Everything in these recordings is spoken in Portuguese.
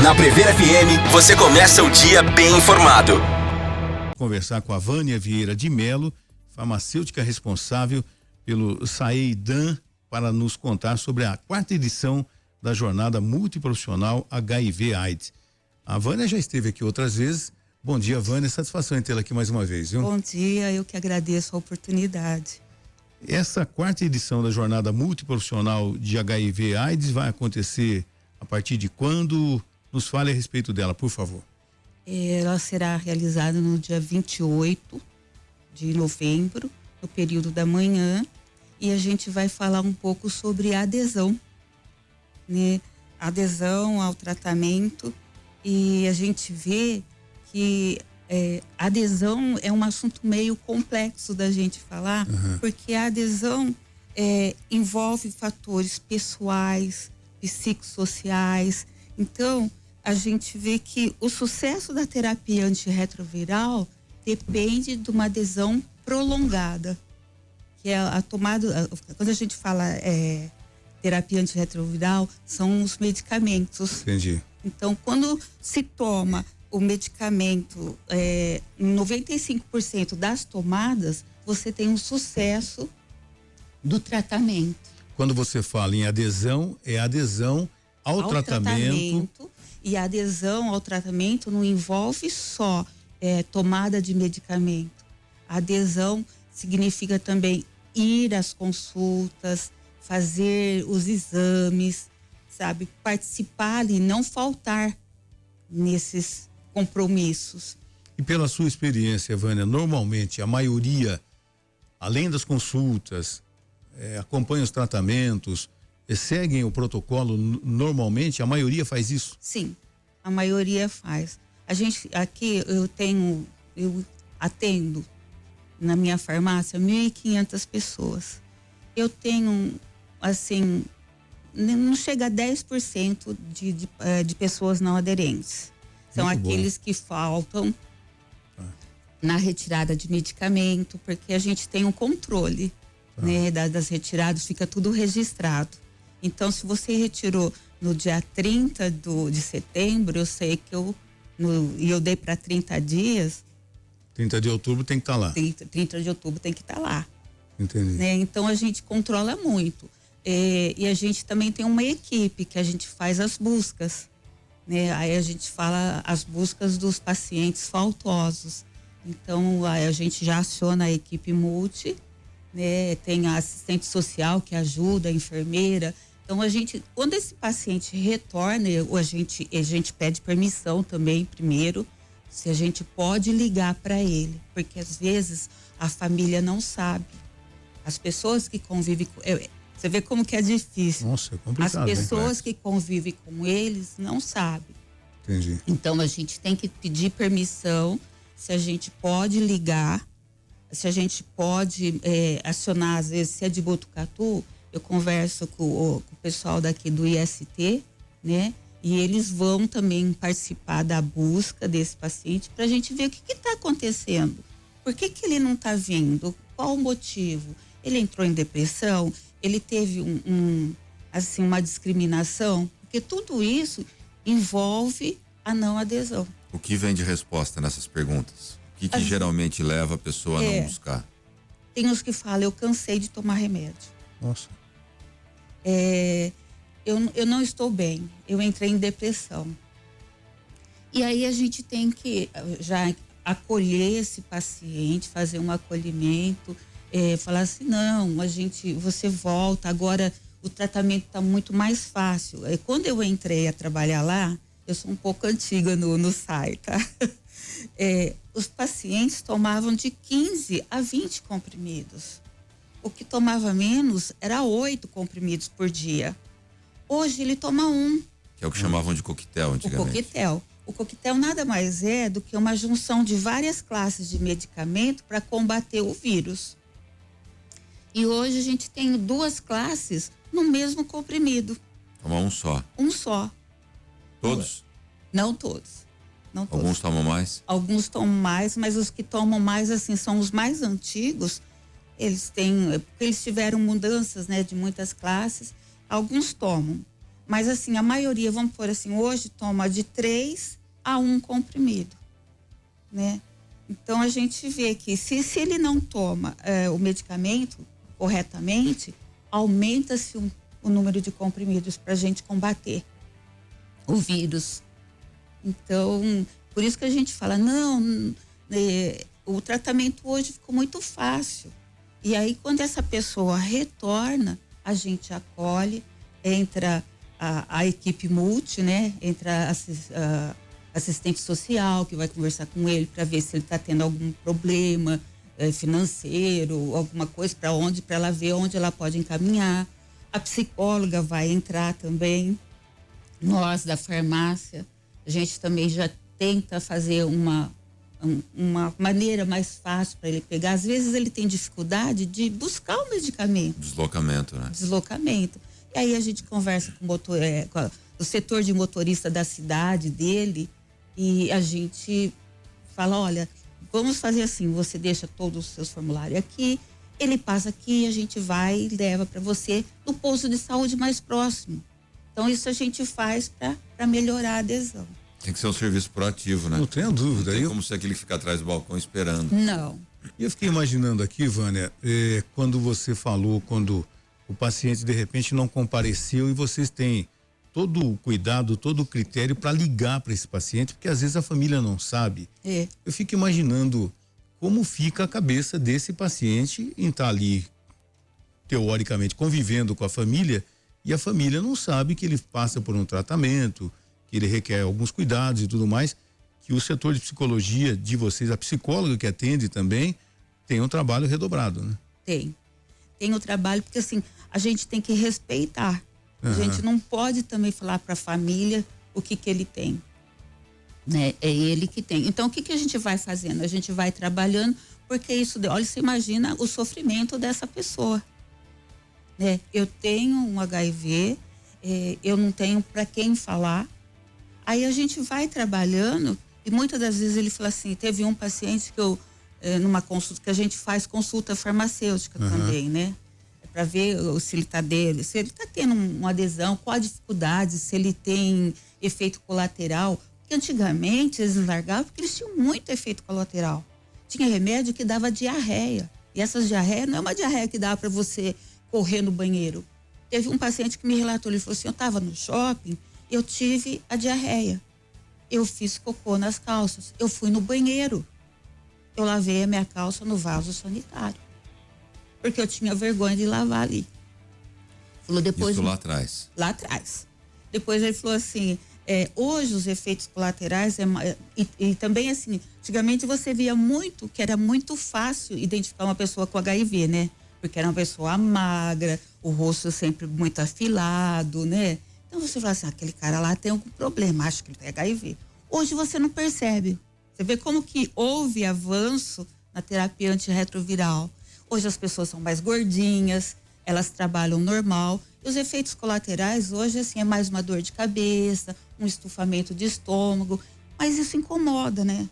Na Prever FM, você começa o dia bem informado. Conversar com a Vânia Vieira de Melo, farmacêutica responsável pelo SAEIDAN, para nos contar sobre a 4ª edição da Jornada Multiprofissional HIV/AIDS. A Vânia já esteve aqui outras vezes. Bom dia, Vânia, satisfação em tê-la aqui mais uma vez, viu? Bom dia, eu que agradeço a oportunidade. Essa 4ª edição da Jornada Multiprofissional de HIV/AIDS vai acontecer a partir de quando? Nos fale a respeito dela, por favor. Ela será realizada no dia 28 de novembro, no período da manhã, e a gente vai falar um pouco sobre a adesão, né? Adesão ao tratamento, e a gente vê que adesão é um assunto meio complexo da gente falar, porque a adesão envolve fatores pessoais, psicossociais. Então, a gente vê que o sucesso da terapia antirretroviral depende de uma adesão prolongada, que é a tomada. Quando a gente fala terapia antirretroviral, são os medicamentos. Entendi. Então, quando se toma o medicamento, 95% das tomadas, você tem um sucesso do tratamento. Quando você fala em adesão, é adesão ao tratamento. E a adesão ao tratamento não envolve só tomada de medicamento. A adesão significa também ir às consultas, fazer os exames, sabe? Participar e não faltar nesses compromissos. E pela sua experiência, Vânia, normalmente a maioria, além das consultas, acompanha os tratamentos, seguem o protocolo normalmente? A maioria faz isso? Sim, a maioria faz. A gente aqui eu atendo na minha farmácia 1.500 pessoas. Eu tenho, assim, não chega a 10% de pessoas não aderentes. São Muito aqueles que faltam na retirada de medicamento, porque a gente tem um controle, né, das retiradas, fica tudo registrado. Então, se você retirou no dia 30 de setembro, eu sei que eu dei para 30 dias. 30 de outubro tem que estar lá. 30 de outubro tem que estar lá. Entendi. Né? Então, a gente controla muito. E a gente também tem uma equipe que a gente faz as buscas. Né? Aí a gente fala as buscas dos pacientes faltosos. Então, a gente já aciona a equipe multi, né? Tem a assistente social que ajuda, a enfermeira. Então, quando esse paciente retorna, a gente pede permissão também primeiro, se a gente pode ligar para ele, porque às vezes a família não sabe. As pessoas que convivem com... Você vê como que é difícil. Nossa, é complicado. As pessoas que convivem com eles não sabem. Entendi. Então, a gente tem que pedir permissão, se a gente pode ligar, se a gente pode acionar, às vezes, se é de Botucatu, eu converso com o pessoal daqui do IST, né? E eles vão também participar da busca desse paciente para a gente ver o que está acontecendo. Por que ele não está vindo? Qual o motivo? Ele entrou em depressão? Ele teve uma discriminação? Porque tudo isso envolve a não adesão. O que vem de resposta nessas perguntas? O que geralmente leva a pessoa a não buscar? Tem uns que falam, eu cansei de tomar remédio. Nossa. Eu não estou bem, eu entrei em depressão. E aí a gente tem que já acolher esse paciente, fazer um acolhimento, falar assim, não, você volta, agora o tratamento está muito mais fácil. Quando eu entrei a trabalhar lá, eu sou um pouco antiga no SAI, tá? Os pacientes tomavam de 15 a 20 comprimidos. O que tomava menos era 8 comprimidos por dia. Hoje ele toma 1. Que é o que chamavam de coquetel antigamente. O coquetel nada mais é do que uma junção de várias classes de medicamento para combater o vírus. E hoje a gente tem 2 classes no mesmo comprimido. Toma um só. Um só. Todos? Não todos. Não todos. Alguns tomam mais? Alguns tomam mais, mas os que tomam mais, assim, são os mais antigos. Eles tiveram mudanças, né, de muitas classes. Alguns tomam. Mas assim, a maioria, vamos pôr assim, hoje toma de 3 a 1 comprimido, né? Então a gente vê que se ele não toma o medicamento corretamente, aumenta-se o número de comprimidos para a gente combater o vírus. Então, por isso que a gente fala, o tratamento hoje ficou muito fácil. E aí, quando essa pessoa retorna, a gente acolhe, entra a equipe multi, né? Entra assistente social que vai conversar com ele para ver se ele está tendo algum problema financeiro, alguma coisa, para ela ver onde ela pode encaminhar. A psicóloga vai entrar também. Nós da farmácia, a gente também já tenta fazer uma maneira mais fácil para ele pegar. Às vezes ele tem dificuldade de buscar o medicamento. Deslocamento, né? Deslocamento. E aí a gente conversa com o setor de motorista da cidade dele e a gente fala, olha, vamos fazer assim, você deixa todos os seus formulários aqui, ele passa aqui, a gente vai e leva para você no posto de saúde mais próximo. Então isso a gente faz para melhorar a adesão. Tem que ser um serviço proativo, né? Não tenho dúvida. Não tem como ser aquele que fica atrás do balcão esperando. Não. Eu fiquei imaginando aqui, Vânia, quando você falou, quando o paciente de repente não compareceu e vocês têm todo o cuidado, todo o critério para ligar para esse paciente, porque às vezes a família não sabe. Eu fico imaginando como fica a cabeça desse paciente em estar ali, teoricamente, convivendo com a família, e a família não sabe que ele passa por um tratamento, que ele requer alguns cuidados e tudo mais, que o setor de psicologia de vocês, a psicóloga que atende também, tem um trabalho redobrado, né? Tem o trabalho, porque assim, a gente tem que respeitar. A gente não pode também falar para a família o que ele tem, né? É ele que tem. Então, o que a gente vai fazendo? A gente vai trabalhando, porque isso, olha, você imagina o sofrimento dessa pessoa, né? Eu tenho um HIV, eu não tenho para quem falar. Aí a gente vai trabalhando e muitas das vezes ele fala assim, teve um paciente que eu, numa consulta, que a gente faz consulta farmacêutica também, né? Para ver se ele se ele tá tendo uma adesão, qual a dificuldade, se ele tem efeito colateral. Porque antigamente eles largavam porque eles tinham muito efeito colateral. Tinha remédio que dava diarreia. E essas diarreias não é uma diarreia que dá para você correr no banheiro. Teve um paciente que me relatou, ele falou assim, eu estava no shopping, eu tive a diarreia. Eu fiz cocô nas calças. Eu fui no banheiro. Eu lavei a minha calça no vaso sanitário. Porque eu tinha vergonha de lavar ali. Falou depois. Isso lá atrás. Lá atrás. Depois ele falou assim, hoje os efeitos colaterais e também assim, antigamente você via muito, que era muito fácil identificar uma pessoa com HIV, né? Porque era uma pessoa magra, o rosto sempre muito afilado, né? Então você fala assim, aquele cara lá tem algum problema, acho que ele tem HIV. Hoje você não percebe. Você vê como que houve avanço na terapia antirretroviral. Hoje as pessoas são mais gordinhas, elas trabalham normal. E os efeitos colaterais hoje, assim, é mais uma dor de cabeça, um estufamento de estômago. Mas isso incomoda, né?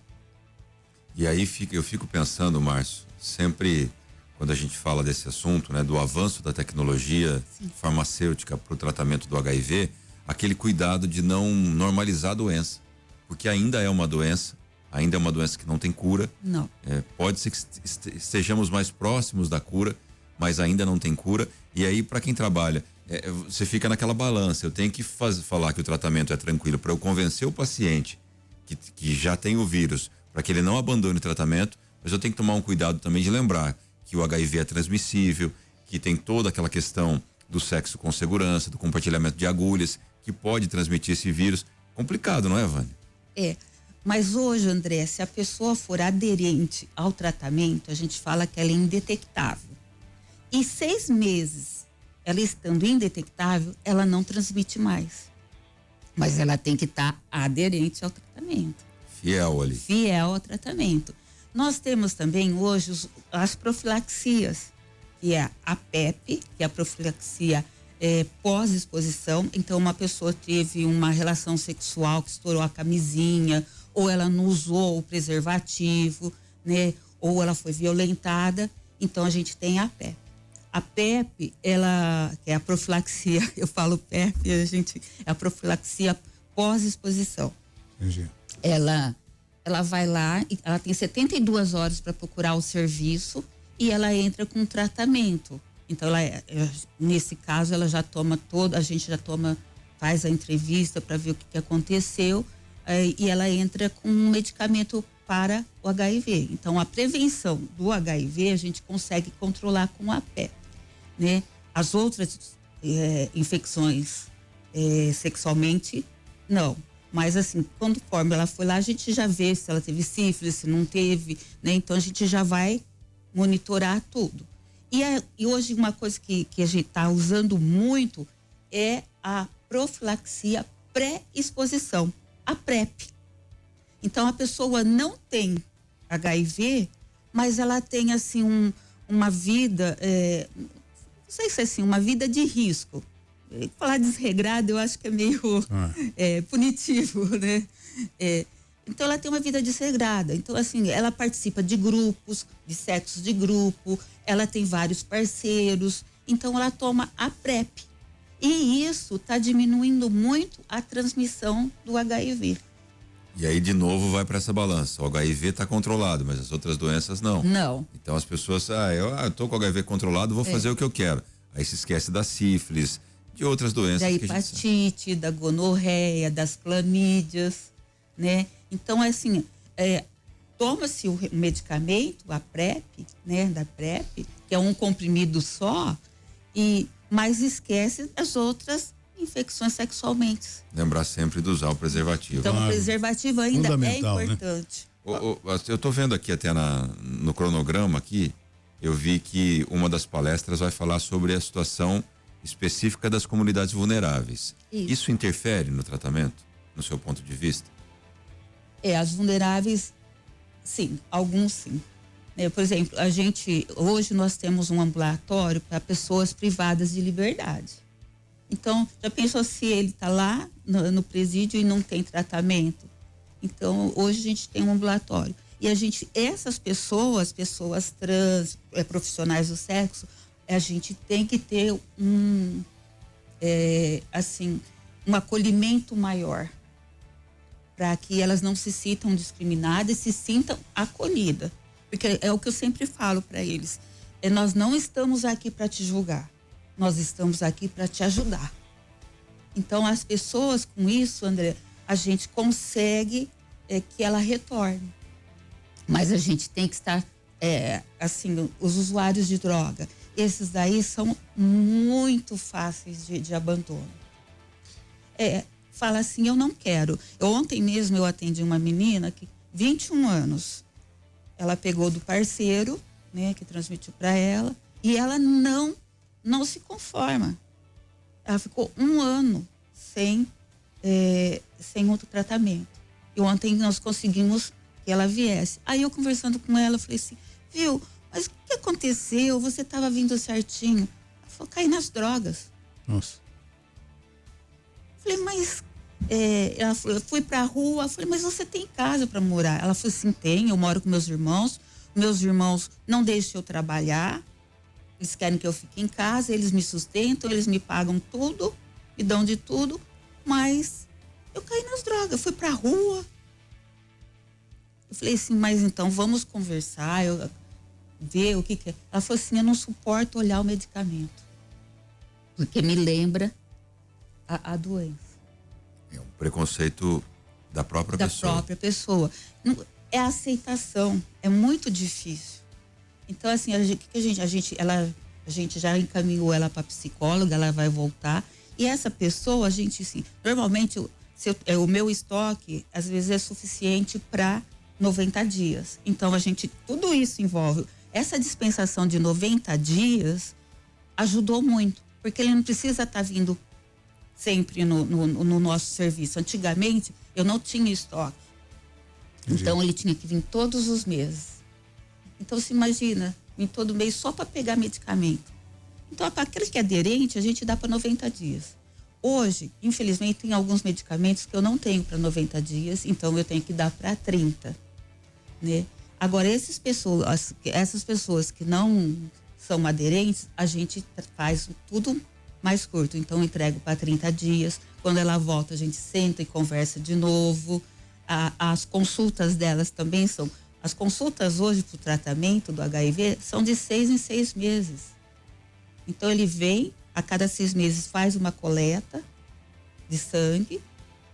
E aí eu fico pensando, Márcio, sempre quando a gente fala desse assunto, né, do avanço da tecnologia farmacêutica para o tratamento do HIV, aquele cuidado de não normalizar a doença. Porque ainda é uma doença que não tem cura. Não. Pode ser que estejamos mais próximos da cura, mas ainda não tem cura. E aí, para quem trabalha, você fica naquela balança. Eu tenho que falar que o tratamento é tranquilo para eu convencer o paciente que já tem o vírus, para que ele não abandone o tratamento, mas eu tenho que tomar um cuidado também de lembrar que o HIV é transmissível, que tem toda aquela questão do sexo com segurança, do compartilhamento de agulhas, que pode transmitir esse vírus. Complicado, não é, Vânia? Mas hoje, André, se a pessoa for aderente ao tratamento, a gente fala que ela é indetectável. Em 6 meses, ela estando indetectável, ela não transmite mais. Mas ela tem que estar aderente ao tratamento. Fiel ali. Fiel ao tratamento. Nós temos também hoje as profilaxias, que é a PEP, que é a profilaxia pós-exposição. Então, uma pessoa teve uma relação sexual que estourou a camisinha, ou ela não usou o preservativo, né? Ou ela foi violentada. Então, a gente tem a PEP. A PEP, ela é a profilaxia, eu falo PEP, é a profilaxia pós-exposição. Entendi. Ela vai lá, ela tem 72 horas para procurar o serviço e ela entra com tratamento. Então, nesse caso, ela já toma a gente já faz a entrevista para ver o que aconteceu, e ela entra com um medicamento para o HIV. Então, a prevenção do HIV a gente consegue controlar com a PEP, né? As outras infecções sexualmente, não. Mas assim, conforme ela foi lá, a gente já vê se ela teve sífilis, se não teve, né? Então, a gente já vai monitorar tudo. E hoje uma coisa que a gente está usando muito é a profilaxia pré-exposição, a PrEP. Então a pessoa não tem HIV, mas ela tem assim uma vida, não sei se é assim, uma vida de risco. Falar desregrado eu acho que é meio punitivo, né? Então ela tem uma vida desregrada. Então assim, ela participa de grupos, de sexos de grupo, ela tem vários parceiros, então ela toma a PrEP. E isso está diminuindo muito a transmissão do HIV. E aí de novo vai para essa balança. O HIV está controlado, mas as outras doenças não. Não. Então as pessoas, eu tô com o HIV controlado, vou fazer o que eu quero. Aí se esquece da sífilis, de outras doenças. Da hepatite, da gonorreia, das clamídias, né? Então, assim, toma-se o medicamento, a PrEP, né? Da PrEP, que é um comprimido só, mas esquece as outras infecções sexualmente. Lembrar sempre de usar o preservativo. Então, o preservativo ainda é importante. Né? Eu tô vendo aqui até no cronograma aqui, eu vi que uma das palestras vai falar sobre a situação específica das comunidades vulneráveis. Isso interfere no tratamento, no seu ponto de vista? As vulneráveis, sim, alguns sim. Por exemplo, hoje nós temos um ambulatório para pessoas privadas de liberdade. Então, já pensou se ele está lá no presídio e não tem tratamento? Então, hoje a gente tem um ambulatório. E essas pessoas trans, profissionais do sexo, a gente tem que ter um acolhimento maior, para que elas não se sintam discriminadas e se sintam acolhidas. Porque é o que eu sempre falo para eles. Nós não estamos aqui para te julgar. Nós estamos aqui para te ajudar. Então, as pessoas com isso, André, a gente consegue que ela retorne. Mas a gente tem que estar, os usuários de droga, esses daí são muito fáceis de abandono. Fala assim, eu não quero. Ontem mesmo eu atendi uma menina que 21 anos. Ela pegou do parceiro, né, que transmitiu para ela, e ela não se conforma. Ela ficou 1 ano sem outro tratamento. E ontem nós conseguimos que ela viesse. Aí eu conversando com ela, eu falei assim, viu, mas o que aconteceu? Você estava vindo certinho. Ela falou, caí nas drogas. Nossa. Falei, mas ela falou, eu fui pra rua. Eu falei, mas você tem casa para morar? Ela falou assim, tem, eu moro com meus irmãos. Meus irmãos não deixam eu trabalhar. Eles querem que eu fique em casa, eles me sustentam, eles me pagam tudo, me dão de tudo, mas eu caí nas drogas, eu fui pra rua. Eu falei assim, mas então vamos conversar, ver o que é. Ela falou assim, eu não suporto olhar o medicamento, porque me lembra a doença. É um preconceito da própria pessoa. Da própria pessoa. É a aceitação, é muito difícil. Então, assim, a gente já encaminhou ela para psicóloga, ela vai voltar. E essa pessoa, assim, normalmente o meu estoque, às vezes, é suficiente para 90 dias. Então, tudo isso envolve. Essa dispensação de 90 dias ajudou muito, porque ele não precisa estar vindo sempre no nosso serviço. Antigamente, eu não tinha estoque. Entendi. Então, ele tinha que vir todos os meses. Então, se imagina, vir todo mês só para pegar medicamento. Então, para aquele que é aderente, a gente dá para 90 dias. Hoje, infelizmente, tem alguns medicamentos que eu não tenho para 90 dias, então eu tenho que dar para 30, né? Agora, essas pessoas que não são aderentes, a gente faz tudo mais curto. Então, eu entrego para 30 dias. Quando ela volta, a gente senta e conversa de novo. As consultas delas também são... As consultas hoje para o tratamento do HIV são de 6 em 6 meses. Então, ele vem, a cada 6 meses faz uma coleta de sangue,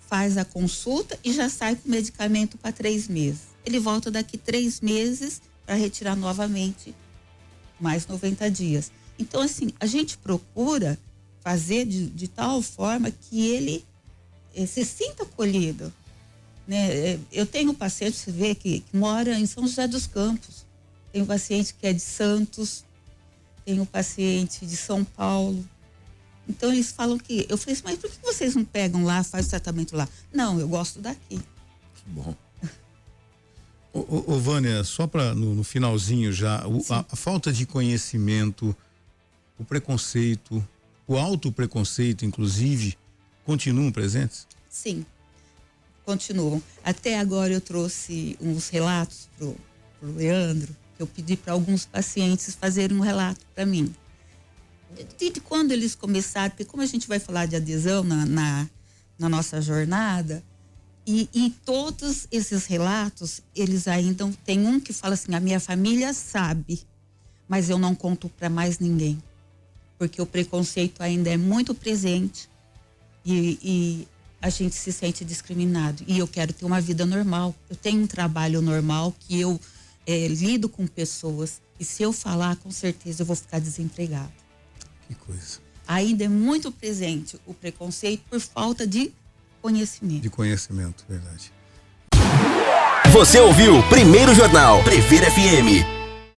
faz a consulta e já sai com medicamento para 3 meses. Ele volta daqui 3 meses para retirar novamente mais 90 dias. Então, assim, a gente procura fazer de tal forma que ele se sinta acolhido, né? Eu tenho um paciente, você vê, que mora em São José dos Campos. Tem um paciente que é de Santos, tem um paciente de São Paulo. Então, eles falam que... Eu falei assim, mas por que vocês não pegam lá, faz o tratamento lá? Não, eu gosto daqui. Que bom. Ô Vânia, só para no finalzinho já, a falta de conhecimento, o preconceito, o autopreconceito, inclusive, continuam presentes? Sim, continuam. Até agora eu trouxe uns relatos pro Leandro, que eu pedi para alguns pacientes fazerem um relato para mim. De quando eles começaram, porque como a gente vai falar de adesão na nossa jornada, e todos esses relatos, eles ainda tem um que fala assim, a minha família sabe, mas eu não conto para mais ninguém, porque o preconceito ainda é muito presente e a gente se sente discriminado. E eu quero ter uma vida normal, eu tenho um trabalho normal, que eu lido com pessoas, e se eu falar, com certeza eu vou ficar desempregado. Que coisa. Ainda é muito presente o preconceito por falta de conhecimento. De conhecimento, verdade. Você ouviu Primeiro Jornal Previr FM.